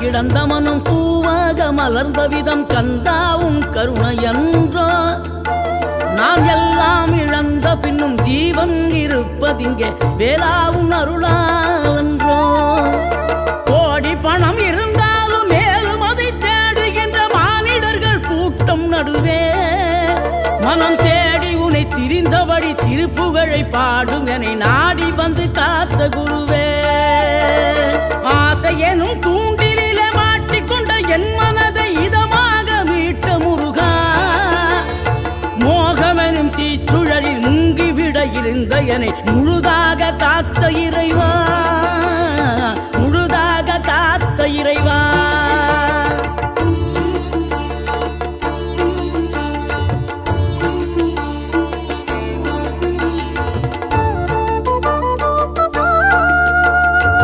கிடந்த மனம் பூவாக மலர்ந்த விதம் கந்தாவும் கருணையன்றோ நாம் எல்லாம் இழந்த பின்னும் ஜீவன் இருப்பதிங்கே வேளாவும் அருளாவென்றோ கோடி பணம் இருந்தாலும் மேலும் அதை தேடுகின்ற மானிடர்கள் கூட்டம் நடுவே மனம் தேடி உன்னை திரிந்தபடி திருப்புகழை பாடும் என நாடி வந்து காத்த குருவே ஆசை எனும் தூண்டிலே மாட்டிக்கொண்ட என் மனதை இதமாக மீட்ட முருகா மோகமெனும் தீச்சுழலில் முங்கிவிட இருந்த என்னை முழுதாக காத்த இறை